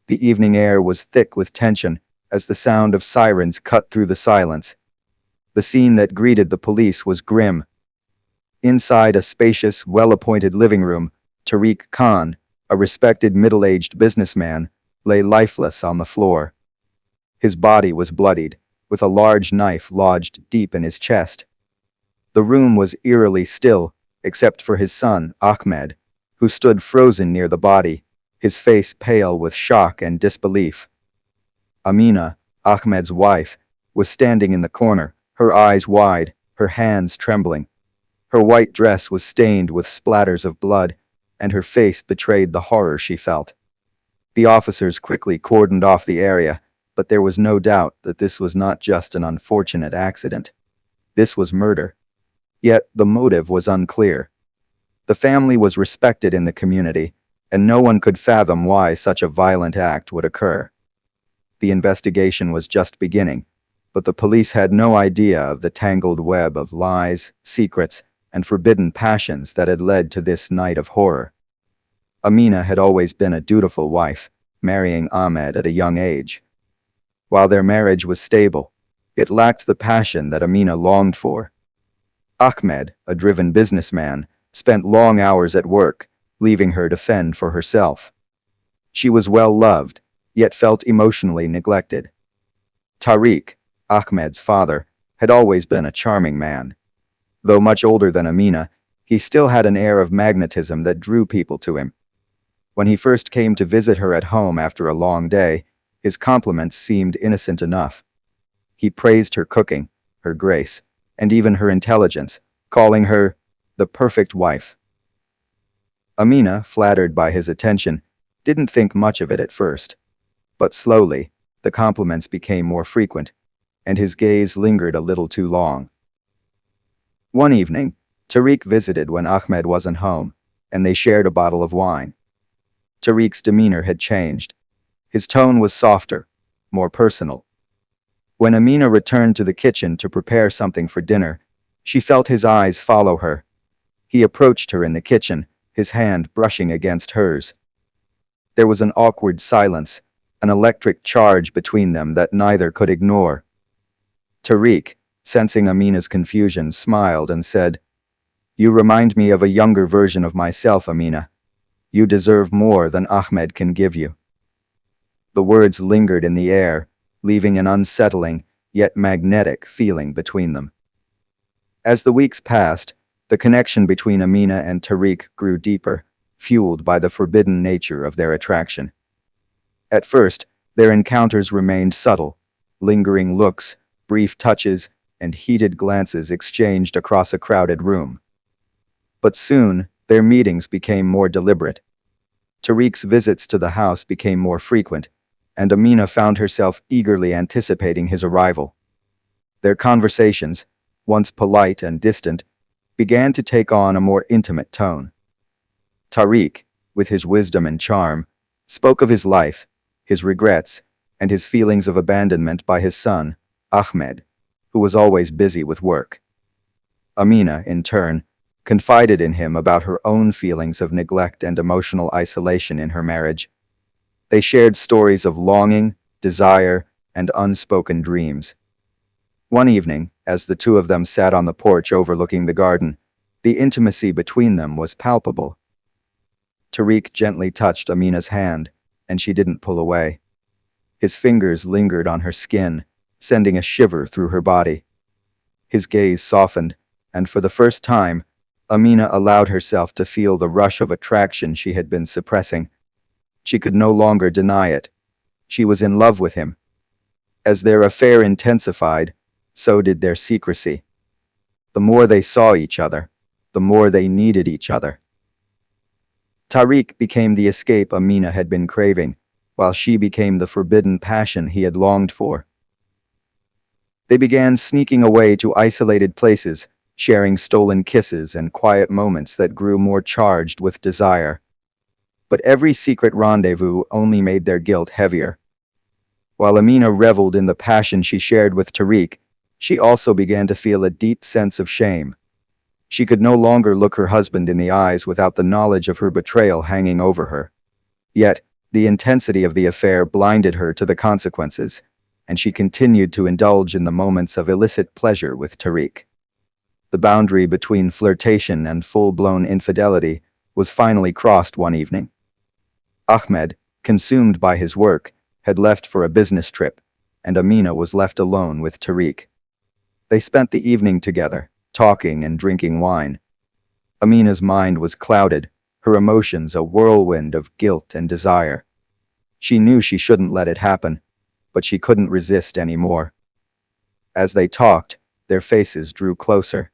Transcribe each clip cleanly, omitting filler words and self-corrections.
The evening air was thick with tension as the sound of sirens cut through the silence. The scene that greeted the police was grim. Inside a spacious, well-appointed living room, Tariq Khan, a respected middle-aged businessman, lay lifeless on the floor. His body was bloodied, with a large knife lodged deep in his chest. The room was eerily still, except for his son, Ahmed, who stood frozen near the body, his face pale with shock and disbelief. Amina, Ahmed's wife, was standing in the corner, her eyes wide, her hands trembling. Her white dress was stained with splatters of blood, and her face betrayed the horror she felt. The officers quickly cordoned off the area, but there was no doubt that this was not just an unfortunate accident. This was murder. Yet the motive was unclear. The family was respected in the community, and no one could fathom why such a violent act would occur. The investigation was just beginning, but the police had no idea of the tangled web of lies, secrets, and forbidden passions that had led to this night of horror. Amina had always been a dutiful wife, marrying Ahmed at a young age. While their marriage was stable, it lacked the passion that Amina longed for. Ahmed, a driven businessman, spent long hours at work, leaving her to fend for herself. She was well loved, yet felt emotionally neglected. Tariq, Ahmed's father, had always been a charming man. Though much older than Amina, he still had an air of magnetism that drew people to him. When he first came to visit her at home after a long day, his compliments seemed innocent enough. He praised her cooking, her grace, and even her intelligence, calling her the perfect wife. Amina, flattered by his attention, didn't think much of it at first. But slowly, the compliments became more frequent, and his gaze lingered a little too long. One evening, Tariq visited when Ahmed wasn't home, and they shared a bottle of wine. Tariq's demeanor had changed. His tone was softer, more personal. When Amina returned to the kitchen to prepare something for dinner, she felt his eyes follow her. He approached her in the kitchen, his hand brushing against hers. There was an awkward silence, an electric charge between them that neither could ignore. Tariq, sensing Amina's confusion, smiled and said, "You remind me of a younger version of myself, Amina. You deserve more than Ahmed can give you." The words lingered in the air, leaving an unsettling, yet magnetic feeling between them. As the weeks passed, the connection between Amina and Tariq grew deeper, fueled by the forbidden nature of their attraction. At first, their encounters remained subtle, lingering looks, brief touches, and heated glances exchanged across a crowded room. But soon, their meetings became more deliberate. Tariq's visits to the house became more frequent, and Amina found herself eagerly anticipating his arrival. Their conversations, once polite and distant, began to take on a more intimate tone. Tariq, with his wisdom and charm, spoke of his life, his regrets, and his feelings of abandonment by his son, Ahmed, who was always busy with work. Amina, in turn, confided in him about her own feelings of neglect and emotional isolation in her marriage. They shared stories of longing, desire, and unspoken dreams. One evening, as the two of them sat on the porch overlooking the garden, the intimacy between them was palpable. Tariq gently touched Amina's hand, and she didn't pull away. His fingers lingered on her skin, sending a shiver through her body. His gaze softened, and for the first time, Amina allowed herself to feel the rush of attraction she had been suppressing. She could no longer deny it. She was in love with him. As their affair intensified, so did their secrecy. The more they saw each other, the more they needed each other. Tariq became the escape Amina had been craving, while she became the forbidden passion he had longed for. They began sneaking away to isolated places, sharing stolen kisses and quiet moments that grew more charged with desire. But every secret rendezvous only made their guilt heavier. While Amina reveled in the passion she shared with Tariq, she also began to feel a deep sense of shame. She could no longer look her husband in the eyes without the knowledge of her betrayal hanging over her. Yet, The intensity of the affair blinded her to the consequences, and she continued to indulge in the moments of illicit pleasure with Tariq. The boundary between flirtation and full-blown infidelity was finally crossed one evening. Ahmed, consumed by his work, had left for a business trip, and Amina was left alone with Tariq. They spent the evening together, talking and drinking wine. Amina's mind was clouded, her emotions a whirlwind of guilt and desire. She knew she shouldn't let it happen, but she couldn't resist anymore. As they talked, their faces drew closer.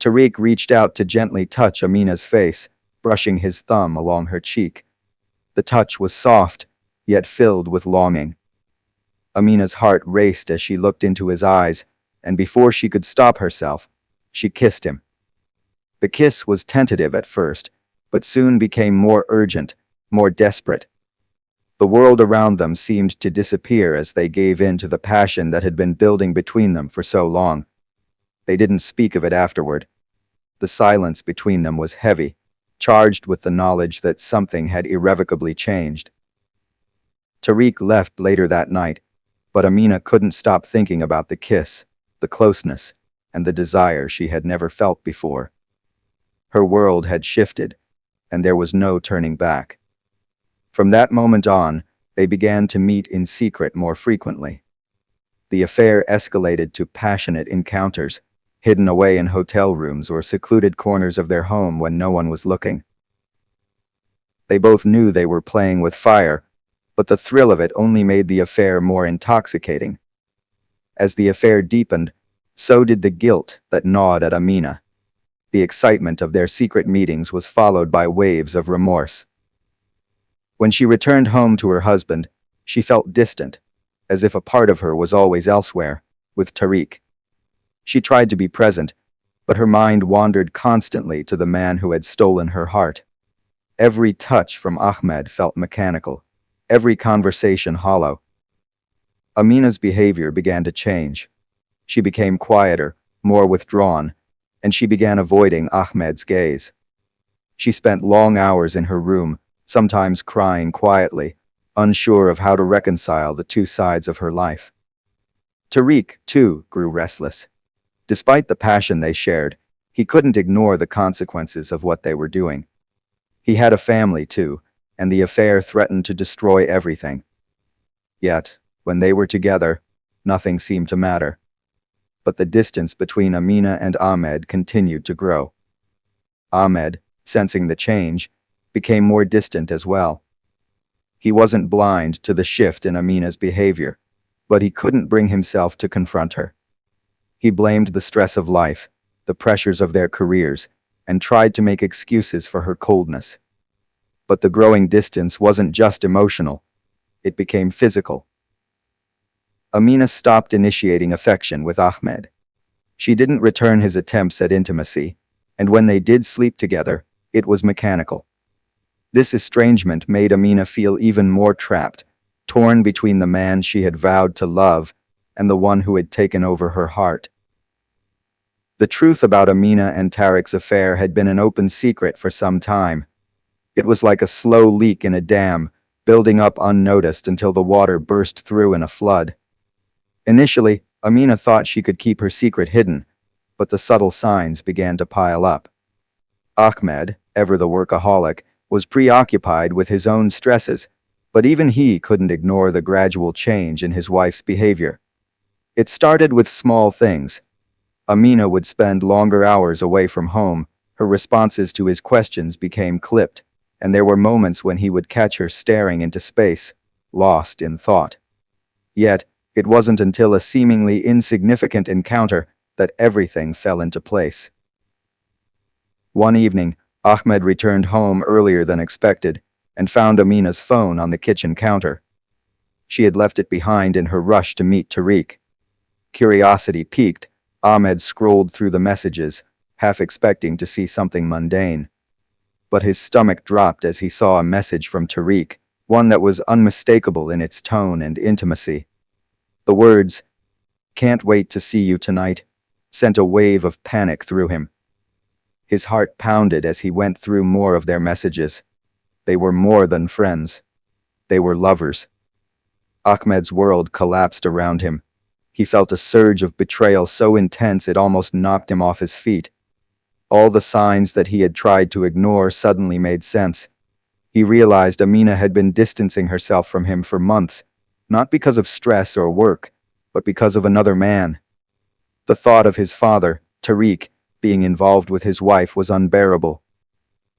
Tariq reached out to gently touch Amina's face, brushing his thumb along her cheek. The touch was soft, yet filled with longing. Amina's heart raced as she looked into his eyes, and before she could stop herself, she kissed him. The kiss was tentative at first, but soon became more urgent, more desperate. The world around them seemed to disappear as they gave in to the passion that had been building between them for so long. They didn't speak of it afterward. The silence between them was heavy, charged with the knowledge that something had irrevocably changed. Tariq left later that night, but Amina couldn't stop thinking about the kiss, the closeness, and the desire she had never felt before. Her world had shifted, and there was no turning back. From that moment on, they began to meet in secret more frequently. The affair escalated to passionate encounters, hidden away in hotel rooms or secluded corners of their home when no one was looking. They both knew they were playing with fire, but the thrill of it only made the affair more intoxicating. As the affair deepened, so did the guilt that gnawed at Amina. The excitement of their secret meetings was followed by waves of remorse. When she returned home to her husband, she felt distant, as if a part of her was always elsewhere, with Tariq. She tried to be present, but her mind wandered constantly to the man who had stolen her heart. Every touch from Ahmed felt mechanical, every conversation hollow. Amina's behavior began to change. She became quieter, more withdrawn, and she began avoiding Ahmed's gaze. She spent long hours in her room, sometimes crying quietly, unsure of how to reconcile the two sides of her life. Tariq, too, grew restless. Despite the passion they shared, he couldn't ignore the consequences of what they were doing. He had a family, too, and the affair threatened to destroy everything. Yet, when they were together, nothing seemed to matter. But the distance between Amina and Ahmed continued to grow. Ahmed, sensing the change, became more distant as well. He wasn't blind to the shift in Amina's behavior, but he couldn't bring himself to confront her. He blamed the stress of life, the pressures of their careers, and tried to make excuses for her coldness. But the growing distance wasn't just emotional, it became physical. Amina stopped initiating affection with Ahmed. She didn't return his attempts at intimacy, and when they did sleep together, it was mechanical. This estrangement made Amina feel even more trapped, torn between the man she had vowed to love and the one who had taken over her heart. The truth about Amina and Tariq's affair had been an open secret for some time. It was like a slow leak in a dam, building up unnoticed until the water burst through in a flood. Initially, Amina thought she could keep her secret hidden, but the subtle signs began to pile up. Ahmed, ever the workaholic, was preoccupied with his own stresses, but even he couldn't ignore the gradual change in his wife's behavior. It started with small things. Amina would spend longer hours away from home, her responses to his questions became clipped, and there were moments when he would catch her staring into space, lost in thought. Yet, it wasn't until a seemingly insignificant encounter that everything fell into place. One evening, Ahmed returned home earlier than expected and found Amina's phone on the kitchen counter. She had left it behind in her rush to meet Tariq. Curiosity piqued, Ahmed scrolled through the messages, half expecting to see something mundane. But his stomach dropped as he saw a message from Tariq, one that was unmistakable in its tone and intimacy. The words, "Can't wait to see you tonight," sent a wave of panic through him. His heart pounded as he went through more of their messages. They were more than friends. They were lovers. Ahmed's world collapsed around him. He felt a surge of betrayal so intense it almost knocked him off his feet. All the signs that he had tried to ignore suddenly made sense. He realized Amina had been distancing herself from him for months, not because of stress or work, but because of another man. The thought of his father, Tariq, being involved with his wife was unbearable.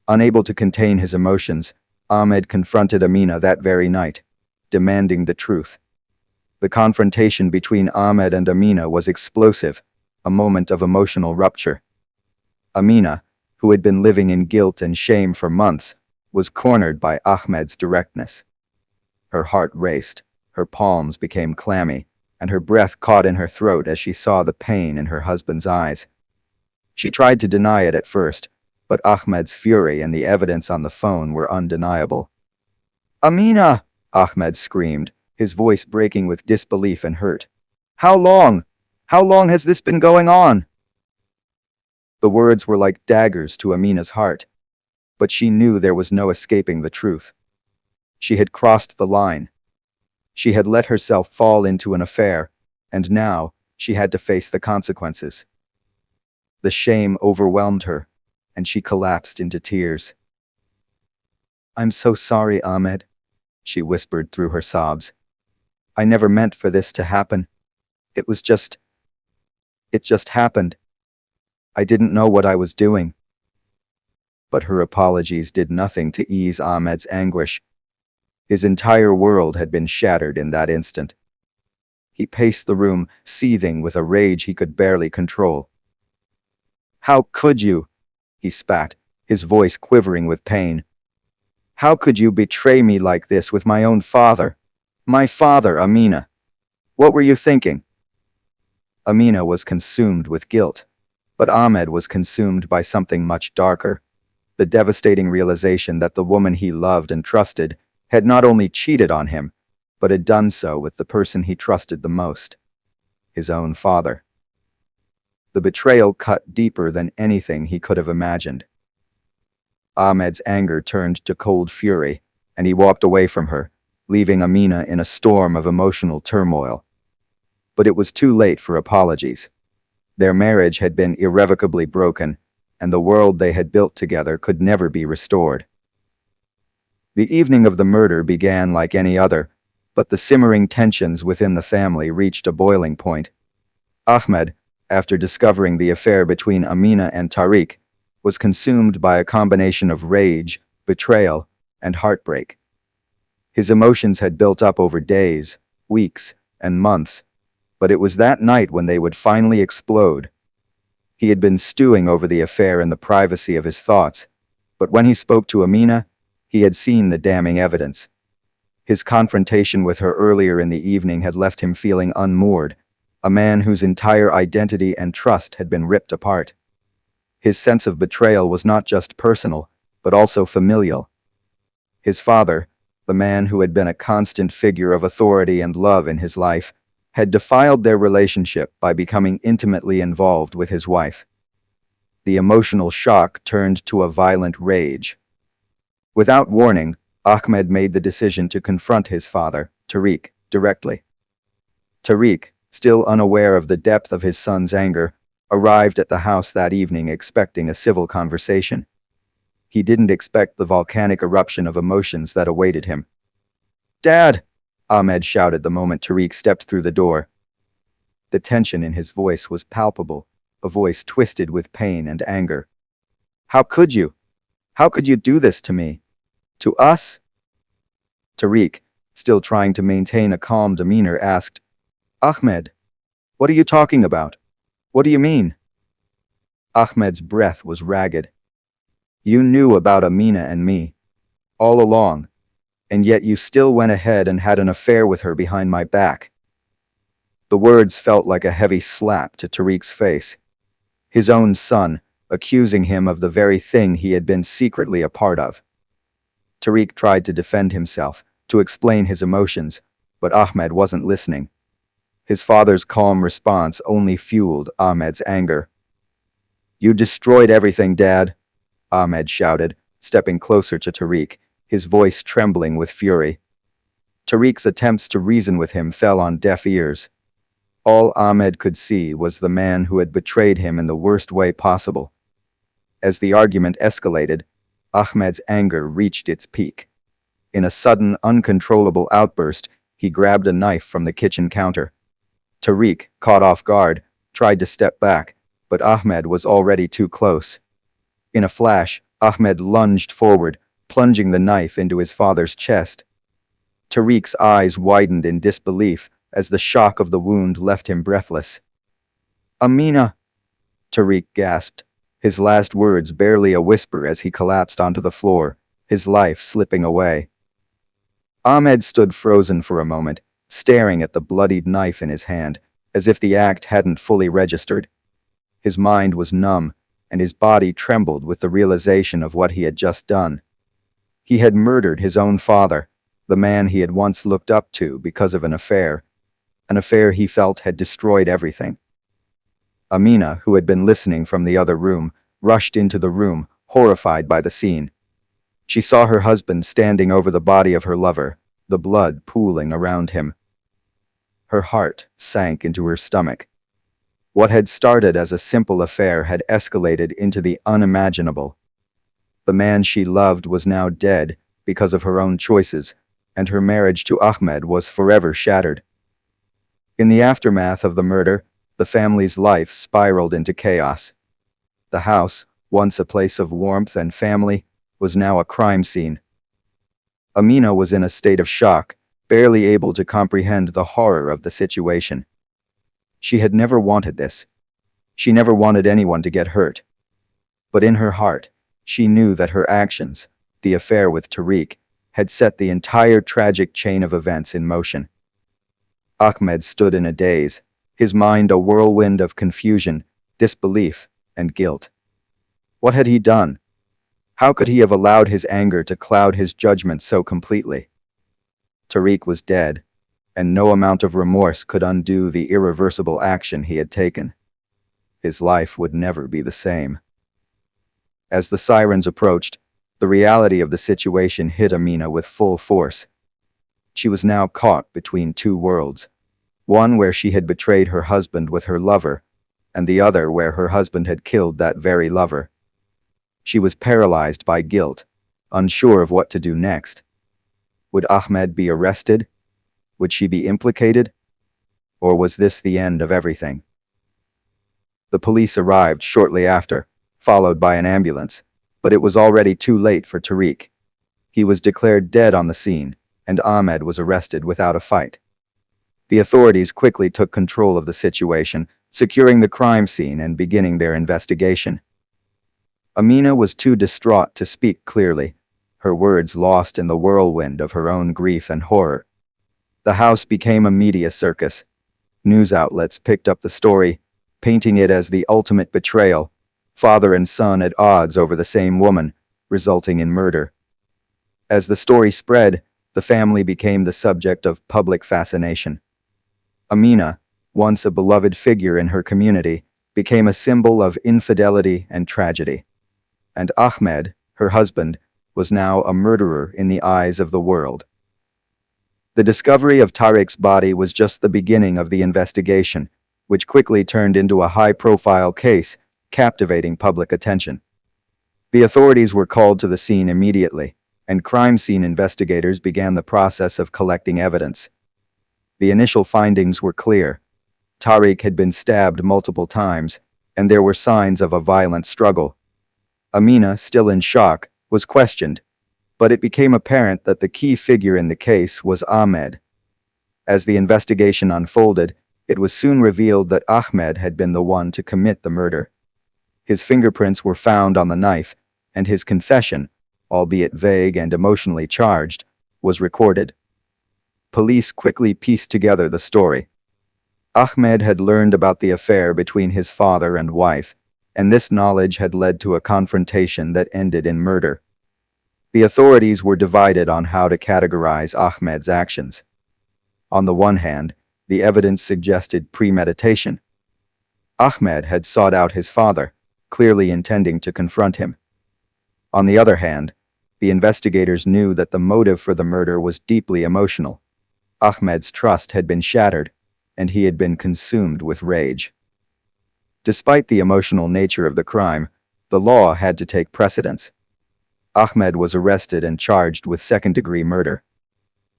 Unable to contain his emotions, Ahmed confronted Amina that very night, demanding the truth. The confrontation between Ahmed and Amina was explosive, a moment of emotional rupture. Amina, who had been living in guilt and shame for months, was cornered by Ahmed's directness. Her heart raced, her palms became clammy, and her breath caught in her throat as she saw the pain in her husband's eyes. She tried to deny it at first, but Ahmed's fury and the evidence on the phone were undeniable. "Amina!" Ahmed screamed, his voice breaking with disbelief and hurt. "How long? How long has this been going on?" The words were like daggers to Amina's heart, but she knew there was no escaping the truth. She had crossed the line. She had let herself fall into an affair, and now she had to face the consequences. The shame overwhelmed her, and she collapsed into tears. "I'm so sorry, Ahmed," she whispered through her sobs. "I never meant for this to happen. It just happened. I didn't know what I was doing." But her apologies did nothing to ease Ahmed's anguish. His entire world had been shattered in that instant. He paced the room, seething with a rage he could barely control. "How could you?" he spat, his voice quivering with pain. "How could you betray me like this with my own father? My father, Amina. What were you thinking?" Amina was consumed with guilt, but Ahmed was consumed by something much darker. The devastating realization that the woman he loved and trusted had not only cheated on him, but had done so with the person he trusted the most, his own father. The betrayal cut deeper than anything he could have imagined. Ahmed's anger turned to cold fury, and he walked away from her, leaving Amina in a storm of emotional turmoil. But it was too late for apologies. Their marriage had been irrevocably broken, and the world they had built together could never be restored. The evening of the murder began like any other, but the simmering tensions within the family reached a boiling point. Ahmed, after discovering the affair between Amina and Tariq, was consumed by a combination of rage, betrayal, and heartbreak. His emotions had built up over days, weeks, and months, but it was that night when they would finally explode. He had been stewing over the affair in the privacy of his thoughts, but when he spoke to Amina, he had seen the damning evidence. His confrontation with her earlier in the evening had left him feeling unmoored, a man whose entire identity and trust had been ripped apart. His sense of betrayal was not just personal, but also familial. His father, the man who had been a constant figure of authority and love in his life, had defiled their relationship by becoming intimately involved with his wife. The emotional shock turned to a violent rage. Without warning, Ahmed made the decision to confront his father, Tariq, directly. Tariq, still unaware of the depth of his son's anger, arrived at the house that evening expecting a civil conversation. He didn't expect the volcanic eruption of emotions that awaited him. "Dad!" Ahmed shouted the moment Tariq stepped through the door. The tension in his voice was palpable, a voice twisted with pain and anger. "How could you? How could you do this to me? To us?" Tariq, still trying to maintain a calm demeanor, asked, "Ahmed, what are you talking about? What do you mean?" Ahmed's breath was ragged. "You knew about Amina and me, all along, and yet you still went ahead and had an affair with her behind my back." The words felt like a heavy slap to Tariq's face. His own son, accusing him of the very thing he had been secretly a part of. Tariq tried to defend himself, to explain his emotions, but Ahmed wasn't listening. His father's calm response only fueled Ahmed's anger. "You destroyed everything, Dad," Ahmed shouted, stepping closer to Tariq, his voice trembling with fury. Tariq's attempts to reason with him fell on deaf ears. All Ahmed could see was the man who had betrayed him in the worst way possible. As the argument escalated, Ahmed's anger reached its peak. In a sudden, uncontrollable outburst, he grabbed a knife from the kitchen counter. Tariq, caught off guard, tried to step back, but Ahmed was already too close. In a flash, Ahmed lunged forward, plunging the knife into his father's chest. Tariq's eyes widened in disbelief as the shock of the wound left him breathless. "Amina!" Tariq gasped, his last words barely a whisper as he collapsed onto the floor, his life slipping away. Ahmed stood frozen for a moment, staring at the bloodied knife in his hand, as if the act hadn't fully registered. His mind was numb, and his body trembled with the realization of what he had just done. He had murdered his own father, the man he had once looked up to because of an affair he felt had destroyed everything. Amina, who had been listening from the other room, rushed into the room, horrified by the scene. She saw her husband standing over the body of her lover, the blood pooling around him. Her heart sank into her stomach. What had started as a simple affair had escalated into the unimaginable. The man she loved was now dead because of her own choices, and her marriage to Ahmed was forever shattered. In the aftermath of the murder, the family's life spiraled into chaos. The house, once a place of warmth and family, was now a crime scene. Amina was in a state of shock, barely able to comprehend the horror of the situation. She had never wanted this. She never wanted anyone to get hurt. But in her heart, she knew that her actions, the affair with Tariq, had set the entire tragic chain of events in motion. Ahmed stood in a daze, his mind a whirlwind of confusion, disbelief, and guilt. What had he done? How could he have allowed his anger to cloud his judgment so completely? Tariq was dead, and no amount of remorse could undo the irreversible action he had taken. His life would never be the same. As the sirens approached, the reality of the situation hit Amina with full force. She was now caught between two worlds, one where she had betrayed her husband with her lover, and the other where her husband had killed that very lover. She was paralyzed by guilt, unsure of what to do next. Would Ahmed be arrested? Would she be implicated? Or was this the end of everything? The police arrived shortly after, followed by an ambulance, but it was already too late for Tariq. He was declared dead on the scene, and Ahmed was arrested without a fight. The authorities quickly took control of the situation, securing the crime scene and beginning their investigation. Amina was too distraught to speak clearly, her words lost in the whirlwind of her own grief and horror. The house became a media circus. News outlets picked up the story, painting it as the ultimate betrayal, father and son at odds over the same woman, resulting in murder. As the story spread, the family became the subject of public fascination. Amina, once a beloved figure in her community, became a symbol of infidelity and tragedy. And Ahmed, her husband, was now a murderer in the eyes of the world. The discovery of Tariq's body was just the beginning of the investigation, which quickly turned into a high-profile case, captivating public attention. The authorities were called to the scene immediately, and crime scene investigators began the process of collecting evidence. The initial findings were clear. Tariq had been stabbed multiple times, and there were signs of a violent struggle. Amina, still in shock, was questioned, but it became apparent that the key figure in the case was Ahmed. As the investigation unfolded, it was soon revealed that Ahmed had been the one to commit the murder. His fingerprints were found on the knife, and his confession, albeit vague and emotionally charged, was recorded. Police quickly pieced together the story. Ahmed had learned about the affair between his father and wife, and this knowledge had led to a confrontation that ended in murder. The authorities were divided on how to categorize Ahmed's actions. On the one hand, the evidence suggested premeditation. Ahmed had sought out his father, clearly intending to confront him. On the other hand, the investigators knew that the motive for the murder was deeply emotional. Ahmed's trust had been shattered, and he had been consumed with rage. Despite the emotional nature of the crime, the law had to take precedence. Ahmed was arrested and charged with second-degree murder.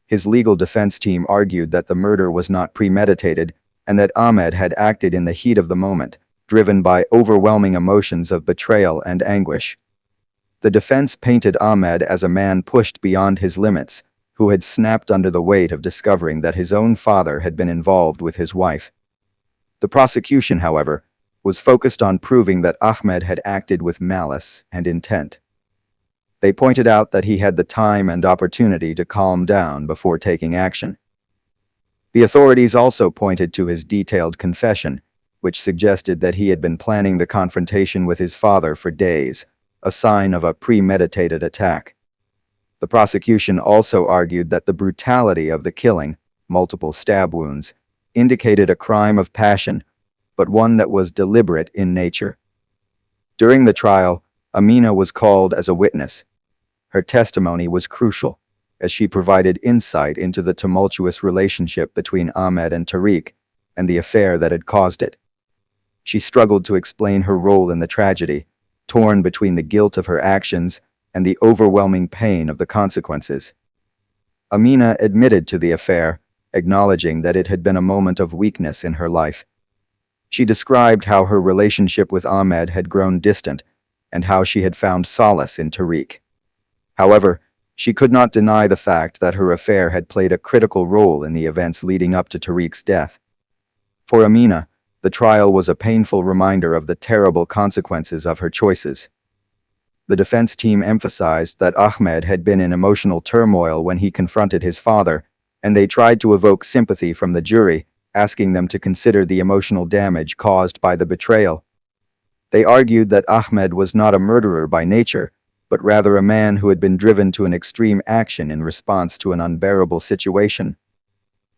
His legal defense team argued that the murder was not premeditated and that Ahmed had acted in the heat of the moment, driven by overwhelming emotions of betrayal and anguish. The defense painted Ahmed as a man pushed beyond his limits, who had snapped under the weight of discovering that his own father had been involved with his wife. The prosecution, however, was focused on proving that Ahmed had acted with malice and intent. They pointed out that he had the time and opportunity to calm down before taking action. The authorities also pointed to his detailed confession, which suggested that he had been planning the confrontation with his father for days, a sign of a premeditated attack. The prosecution also argued that the brutality of the killing, multiple stab wounds, indicated a crime of passion, but one that was deliberate in nature. During the trial, Amina was called as a witness. Her testimony was crucial, as she provided insight into the tumultuous relationship between Ahmed and Tariq and the affair that had caused it. She struggled to explain her role in the tragedy, torn between the guilt of her actions and the overwhelming pain of the consequences. Amina admitted to the affair, acknowledging that it had been a moment of weakness in her life. She described how her relationship with Ahmed had grown distant and how she had found solace in Tariq. However, she could not deny the fact that her affair had played a critical role in the events leading up to Tariq's death. For Amina, the trial was a painful reminder of the terrible consequences of her choices. The defense team emphasized that Ahmed had been in emotional turmoil when he confronted his father, and they tried to evoke sympathy from the jury, asking them to consider the emotional damage caused by the betrayal. They argued that Ahmed was not a murderer by nature, but rather a man who had been driven to an extreme action in response to an unbearable situation.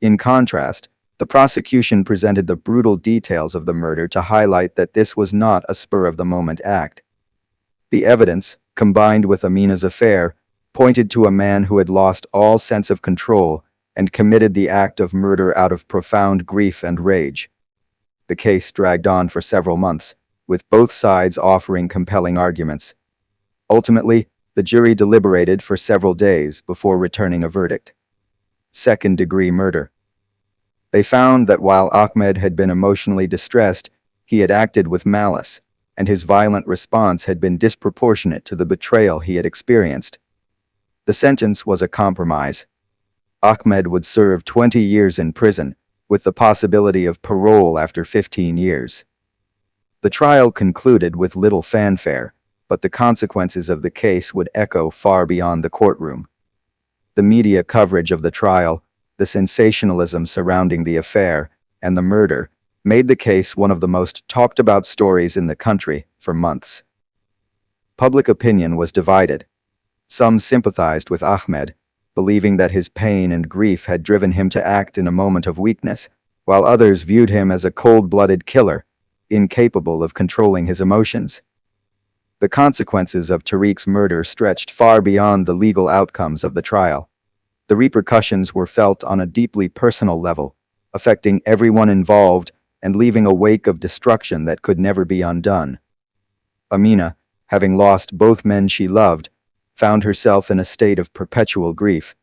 In contrast, the prosecution presented the brutal details of the murder to highlight that this was not a spur-of-the-moment act. The evidence, combined with Amina's affair, pointed to a man who had lost all sense of control and committed the act of murder out of profound grief and rage. The case dragged on for several months, with both sides offering compelling arguments. Ultimately, the jury deliberated for several days before returning a verdict. Second-degree murder. They found that while Ahmed had been emotionally distressed, he had acted with malice, and his violent response had been disproportionate to the betrayal he had experienced. The sentence was a compromise. Ahmed would serve 20 years in prison, with the possibility of parole after 15 years. The trial concluded with little fanfare, but the consequences of the case would echo far beyond the courtroom. The media coverage of the trial, the sensationalism surrounding the affair, and the murder made the case one of the most talked-about stories in the country for months. Public opinion was divided. Some sympathized with Ahmed, believing that his pain and grief had driven him to act in a moment of weakness, while others viewed him as a cold-blooded killer, incapable of controlling his emotions. The consequences of Tariq's murder stretched far beyond the legal outcomes of the trial. The repercussions were felt on a deeply personal level, affecting everyone involved and leaving a wake of destruction that could never be undone. Amina, having lost both men she loved, found herself in a state of perpetual grief.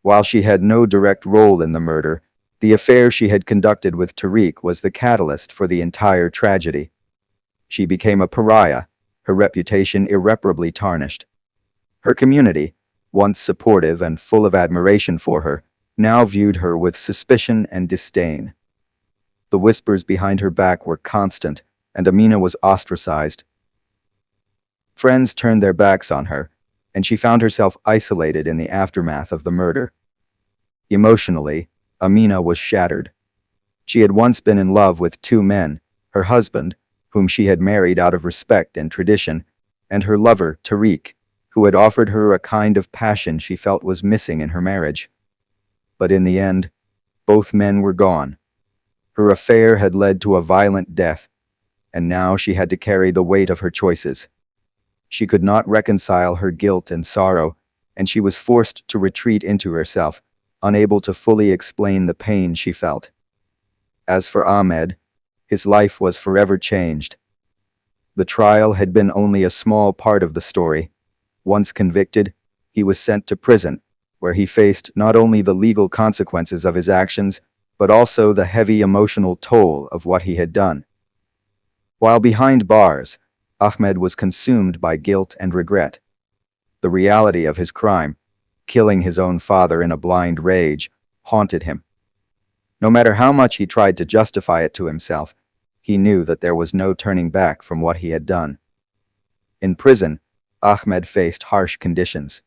While she had no direct role in the murder, the affair she had conducted with Tariq was the catalyst for the entire tragedy. She became a pariah, her reputation irreparably tarnished. Her community, once supportive and full of admiration for her, now viewed her with suspicion and disdain. The whispers behind her back were constant, and Amina was ostracized. Friends turned their backs on her, and she found herself isolated in the aftermath of the murder. Emotionally, Amina was shattered. She had once been in love with two men, her husband, whom she had married out of respect and tradition, and her lover, Tariq, who had offered her a kind of passion she felt was missing in her marriage. But in the end, both men were gone. Her affair had led to a violent death, and now she had to carry the weight of her choices. She could not reconcile her guilt and sorrow, and she was forced to retreat into herself, unable to fully explain the pain she felt. As for Ahmed, his life was forever changed. The trial had been only a small part of the story. Once convicted, he was sent to prison, where he faced not only the legal consequences of his actions, but also the heavy emotional toll of what he had done. While behind bars, Ahmed was consumed by guilt and regret. The reality of his crime, killing his own father in a blind rage, haunted him. No matter how much he tried to justify it to himself, he knew that there was no turning back from what he had done. In prison, Ahmed faced harsh conditions.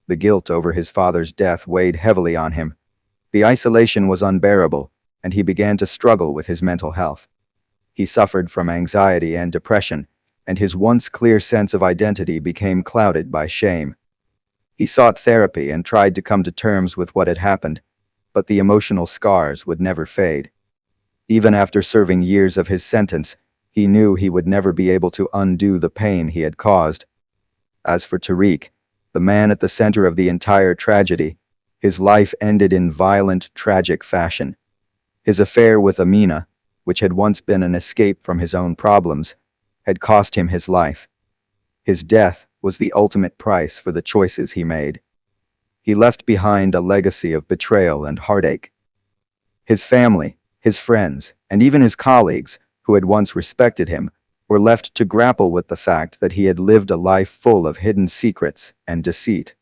The guilt over his father's death weighed heavily on him. The isolation was unbearable, and he began to struggle with his mental health. He suffered from anxiety and depression, and his once clear sense of identity became clouded by shame. He sought therapy and tried to come to terms with what had happened, but the emotional scars would never fade. Even after serving years of his sentence, he knew he would never be able to undo the pain he had caused. As for Tariq, the man at the center of the entire tragedy, his life ended in violent, tragic fashion. His affair with Amina, which had once been an escape from his own problems, had cost him his life. His death was the ultimate price for the choices he made. He left behind a legacy of betrayal and heartache. His family, his friends, and even his colleagues, who had once respected him, were left to grapple with the fact that he had lived a life full of hidden secrets and deceit.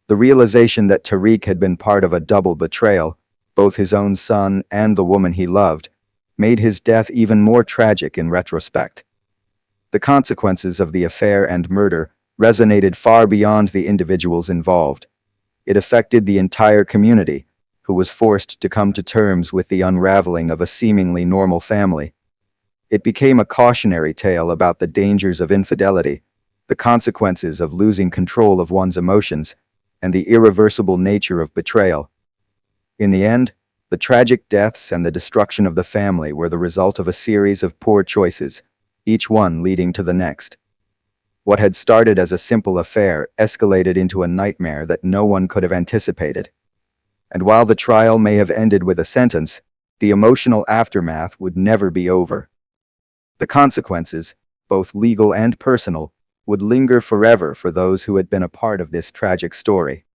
The realization that Tariq had been part of a double betrayal, both his own son and the woman he loved, made his death even more tragic in retrospect. The consequences of the affair and murder resonated far beyond the individuals involved. It affected the entire community, who was forced to come to terms with the unraveling of a seemingly normal family. It became a cautionary tale about the dangers of infidelity, the consequences of losing control of one's emotions, and the irreversible nature of betrayal. In the end, the tragic deaths and the destruction of the family were the result of a series of poor choices, each one leading to the next. What had started as a simple affair escalated into a nightmare that no one could have anticipated. And while the trial may have ended with a sentence, the emotional aftermath would never be over. The consequences, both legal and personal, would linger forever for those who had been a part of this tragic story.